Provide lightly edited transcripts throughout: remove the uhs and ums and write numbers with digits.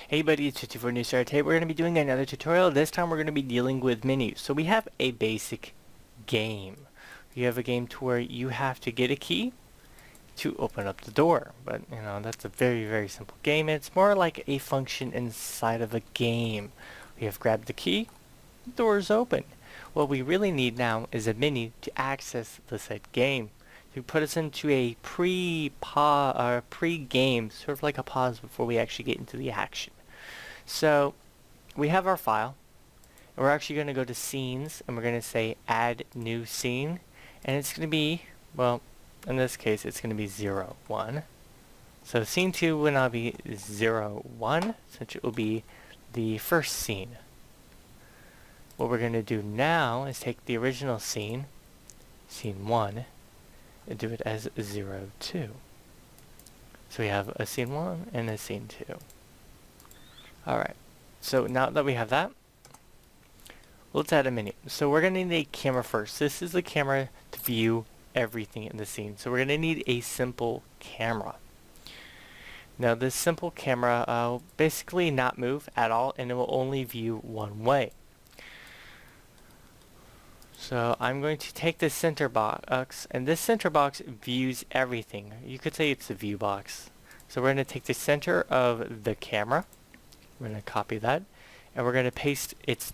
Hey buddy, it's 54 New Start. Today we're going to be doing another tutorial. This time we're going to be dealing with menus. So we have a basic game. You have a game to where you have to get a key to open up the door. But, that's a very simple game. It's more like a function inside of a game. We have grabbed the key, the door is open. What we really need now is a menu to access the said game. To put us into a pre-game, sort of like a pause before we actually get into the action. So we have our file, and we're actually going to go to scenes, and we're going to say add new scene, and it's going to be, well, in this case it's going to be 0, 1. So scene 2 will now be 0, 1, since it will be the first scene. What we're going to do now is take the original scene, scene 1, and do it as 0, 2. So we have a scene 1 and a scene 2. Alright, so now that we have that, let's add a menu. So we're going to need a camera first. This is the camera to view everything in the scene. So we're going to need a simple camera. Now this simple camera will basically not move at all, and it will only view one way. So I'm going to take this center box, and this center box views everything. You could say it's a view box. So we're going to take the center of the camera. We're going to copy that, and we're going to paste its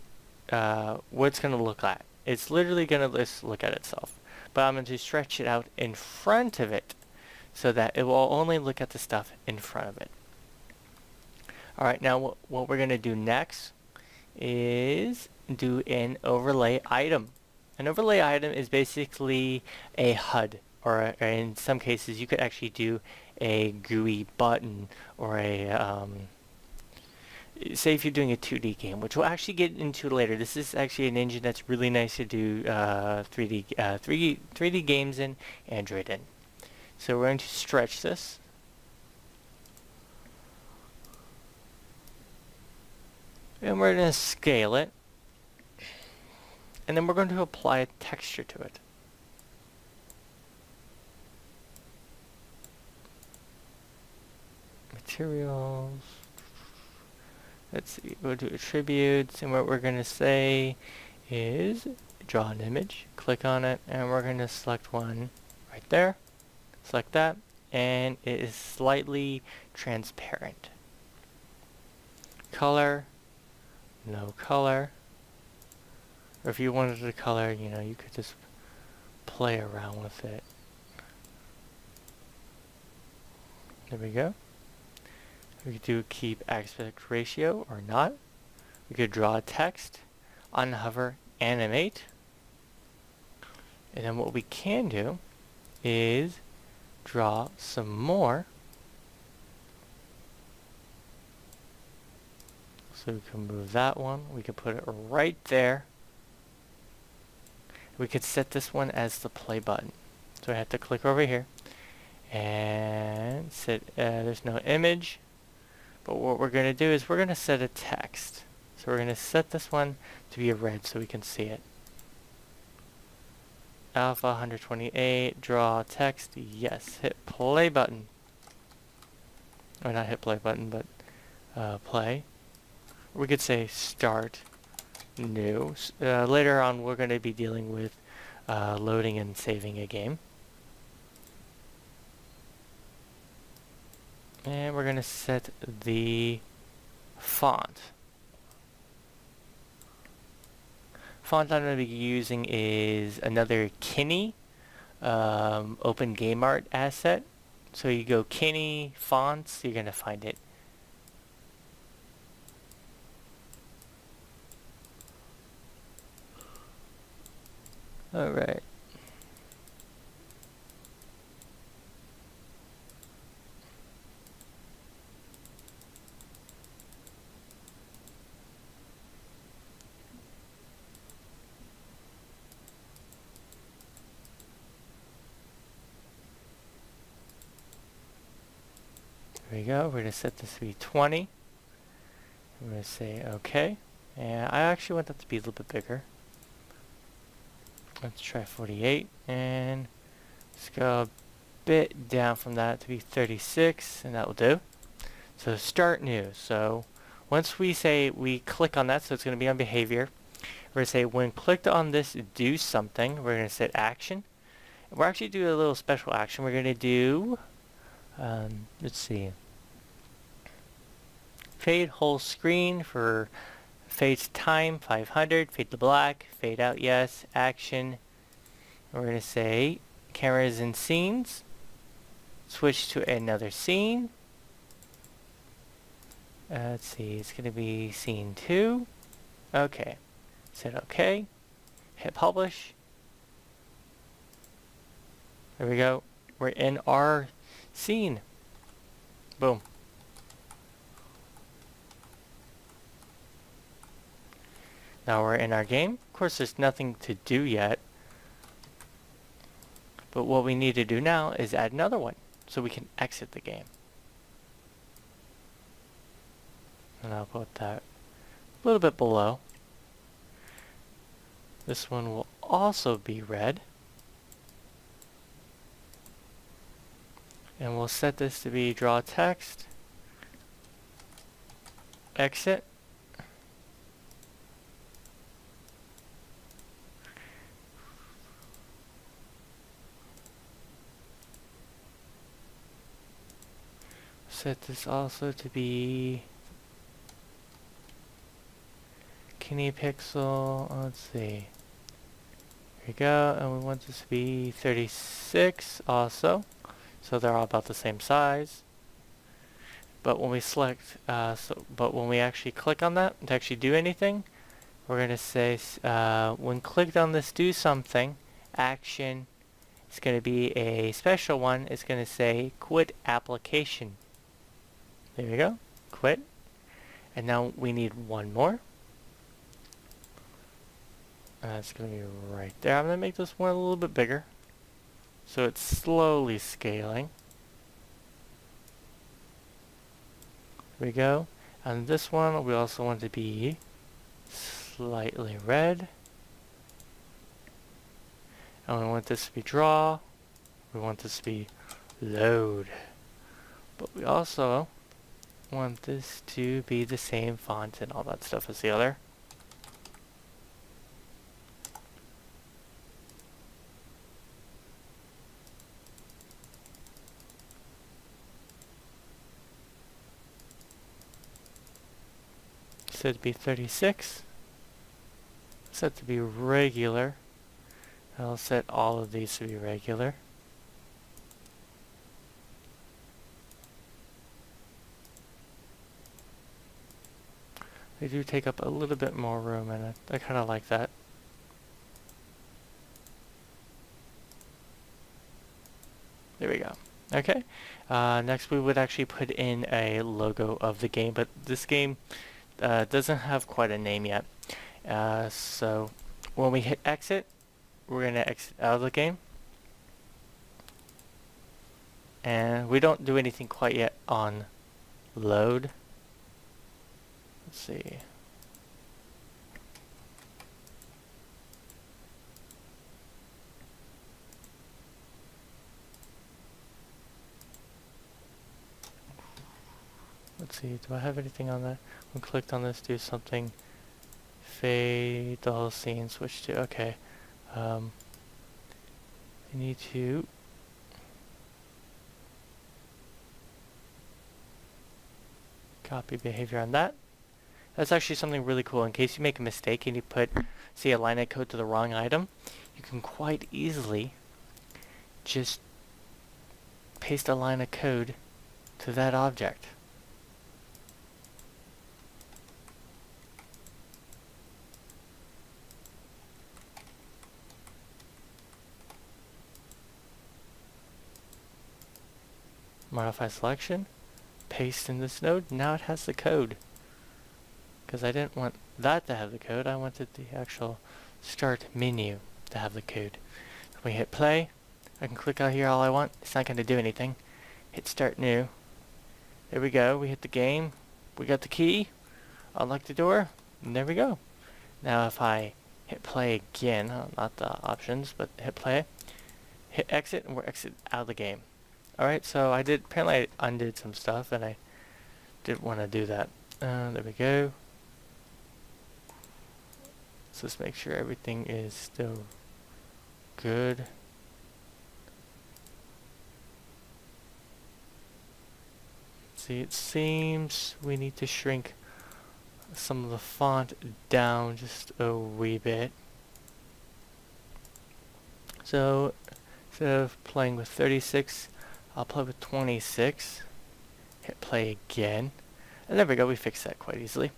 what it's going to look at. It's literally going to just look at itself, but I'm going to stretch it out in front of it so that it will only look at the stuff in front of it. Alright, now what we're going to do next is do an overlay item. An overlay item is basically a HUD, or in some cases you could actually do a GUI button, or a say if you're doing a 2D game, which we'll actually get into later. This is actually an engine that's really nice to do 3D games in, Android in. So we're going to stretch this. And we're going to scale it. And then we're going to apply a texture to it. Materials. Let's see, we'll do attributes, and what we're going to say is draw an image, click on it, and we're going to select one right there, select that, and it is slightly transparent. Color, no color, or if you wanted the color, you could just play around with it. There we go. We could do keep aspect ratio or not. We could draw text, unhover, animate. And then what we can do is draw some more. So we can move that one. We can put it right there. We could set this one as the play button. So I have to click over here and set, there's no image. But what we're going to do is we're going to set a text. So we're going to set this one to be a red so we can see it. Alpha 128, draw text, yes. Hit play button. Or not hit play button, but play. We could say start new. Later on we're going to be dealing with loading and saving a game. And we're going to set the font. Font I'm going to be using is another Kinney Open Game Art asset. So you go Kinney fonts, you're going to find it. Alright. There we go. We're going to set this to be 20. I'm going to say OK. And I actually want that to be a little bit bigger. Let's try 48. And let's go a bit down from that to be 36. And that will do. So start new. So Once we say we click on that, so it's going to be on behavior, we're going to say when clicked on this, do something. We're going to set action. We're actually doing a little special action. We're going to do, let's see, fade whole screen for fade to time 500, fade to black, fade out yes, action. We're going to say cameras and scenes, switch to another scene. Let's see, it's going to be scene 2. Okay. Set OK. Hit publish. There we go. We're in our scene. Boom. Now we're in our game. Of course, there's nothing to do yet. But what we need to do now is add another one so we can exit the game. And I'll put that a little bit below. This one will also be red. And we'll set this to be draw text. Exit. Set this also to be Kine pixel. Let's see. Here we go, and we want this to be 36 also. So they're all about the same size. But when we select, but when we actually click on that to actually do anything, we're going to say when clicked on this do something, action, it's going to be a special one. It's going to say quit application. There we go, quit. And now we need one more. It's going to be right there. I'm going to make this one a little bit bigger. So it's slowly scaling. There we go. And this one we also want to be slightly red. And we want this to be draw. We want this to be load. But we also want this to be the same font and all that stuff as the other. Set to be 36. Set to be regular. I'll set all of these to be regular. They do take up a little bit more room, and I kind of like that. There we go. Okay. Next we would actually put in a logo of the game, but this game doesn't have quite a name yet. So when we hit exit, we're going to exit out of the game. And we don't do anything quite yet on load. Let's see. Let's see, do I have anything on that? When clicked on this, do something. Fade the whole scene, switch to, okay. I need to copy behavior on that. That's actually something really cool. In case you make a mistake and you put, say, a line of code to the wrong item, you can quite easily just paste a line of code to that object. Modify selection, paste in this node, now it has the code. Because I didn't want that to have the code, I wanted the actual start menu to have the code. When we hit play, I can click out here all I want, it's not going to do anything. Hit start new. There we go, we hit the game, we got the key, unlock the door, and there we go. Now if I hit play again, not the options, but hit play, hit exit, and we're exit out of the game. Alright, so apparently I undid some stuff and I didn't want to do that. There we go. Let's just make sure everything is still good. See, it seems we need to shrink some of the font down just a wee bit. So instead of playing with 36, I'll play with 26. Hit play again. And there we go, we fixed that quite easily.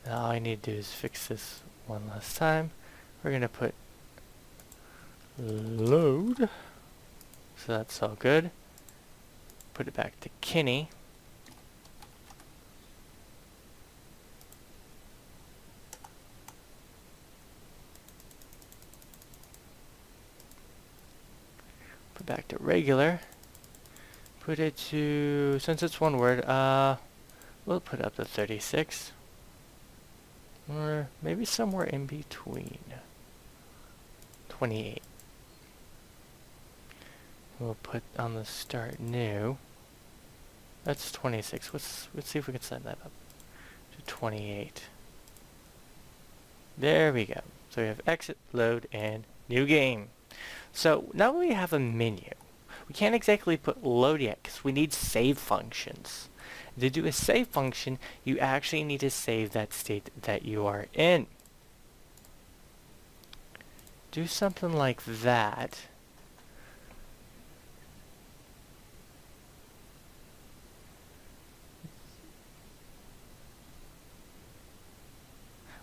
Now all I need to do is fix this one last time. We're going to put load. So that's all good. Put it back to Kinney. Put back to regular. Put it to, since it's one word, we'll put it up to 36. Or maybe somewhere in between. 28. We'll put on the start new. That's 26. Let's see if we can set that up to 28. There we go. So we have exit, load, and new game. So now we have a menu. We can't exactly put load yet because we need save functions. To do a save function, you actually need to save that state that you are in. Do something like that.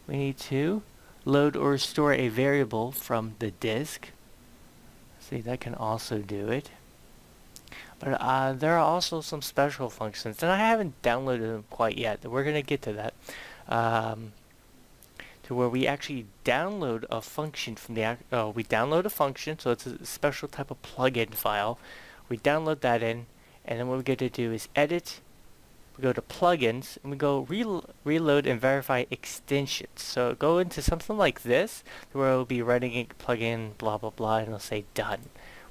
We need to load or store a variable from the disk. See, that can also do it. But there are also some special functions, and I haven't downloaded them quite yet. We're going to get to that. To where we actually download a function from the... we download a function, so it's a special type of plugin file. We download that in, and then what we get to do is edit. We go to plugins, and we go reload and verify extensions. So go into something like this, where it will be running a plugin, blah, blah, blah, and it'll say done.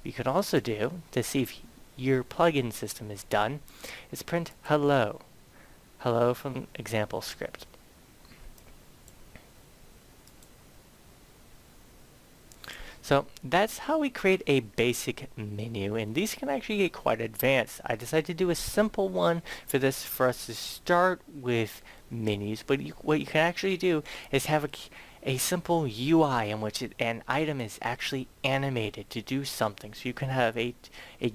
What you can also do, to see if your plugin system is done, is print hello. Hello from example script. So that's how we create a basic menu, and these can actually get quite advanced. I decided to do a simple one for this for us to start with menus, but what you can actually do is have a simple UI in which an item is actually animated to do something. So you can have a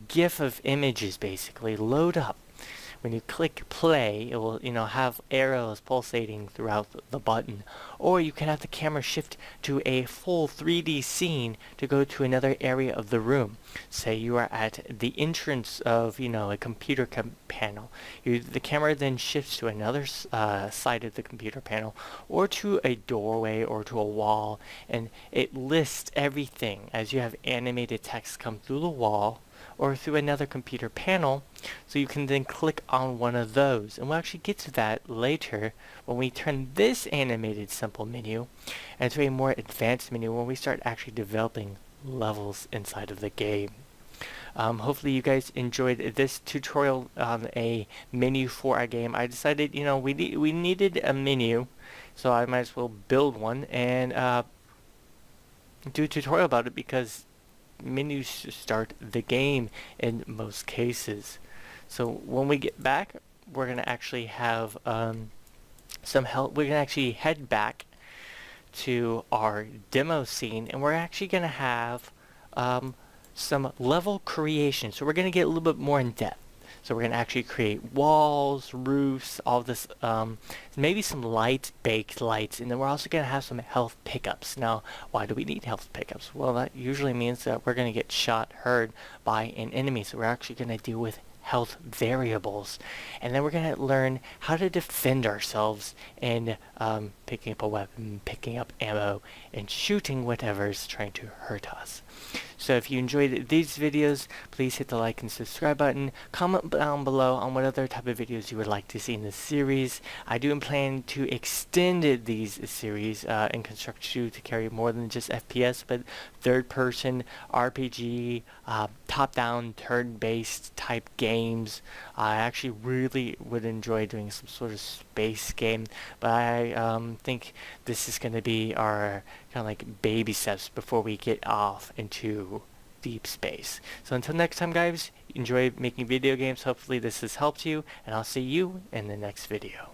GIF of images basically load up. When you click play, it will have arrows pulsating throughout the button. Or you can have the camera shift to a full 3D scene to go to another area of the room. Say you are at the entrance of a computer panel. The camera then shifts to another side of the computer panel, or to a doorway or to a wall, and it lists everything as you have animated text come through the wall or through another computer panel, so you can then click on one of those. And we'll actually get to that later when we turn this animated simple menu into a more advanced menu when we start actually developing levels inside of the game. Hopefully you guys enjoyed this tutorial on a menu for our game. I decided, we needed a menu, so I might as well build one and do a tutorial about it, because menus start the game in most cases. So when we get back, we're going to actually have some help. We're going to actually head back to our demo scene, and we're actually going to have some level creation. So we're going to get a little bit more in depth. So we're going to actually create walls, roofs, all this, maybe some baked lights, and then we're also going to have some health pickups. Now, why do we need health pickups? Well, that usually means that we're going to get shot, hurt by an enemy, so we're actually going to deal with health variables. And then we're going to learn how to defend ourselves in picking up a weapon, picking up ammo, and shooting whatever's trying to hurt us. So if you enjoyed these videos, please hit the like and subscribe button. Comment down below on what other type of videos you would like to see in this series. I do plan to extend these series in Construct 2 to carry more than just FPS, but third-person RPG, top-down, turn-based type games. I actually really would enjoy doing some sort of space game, but I think this is going to be our kind of like baby steps before we get off into deep space. So until next time, guys, enjoy making video games. Hopefully this has helped you, and I'll see you in the next video.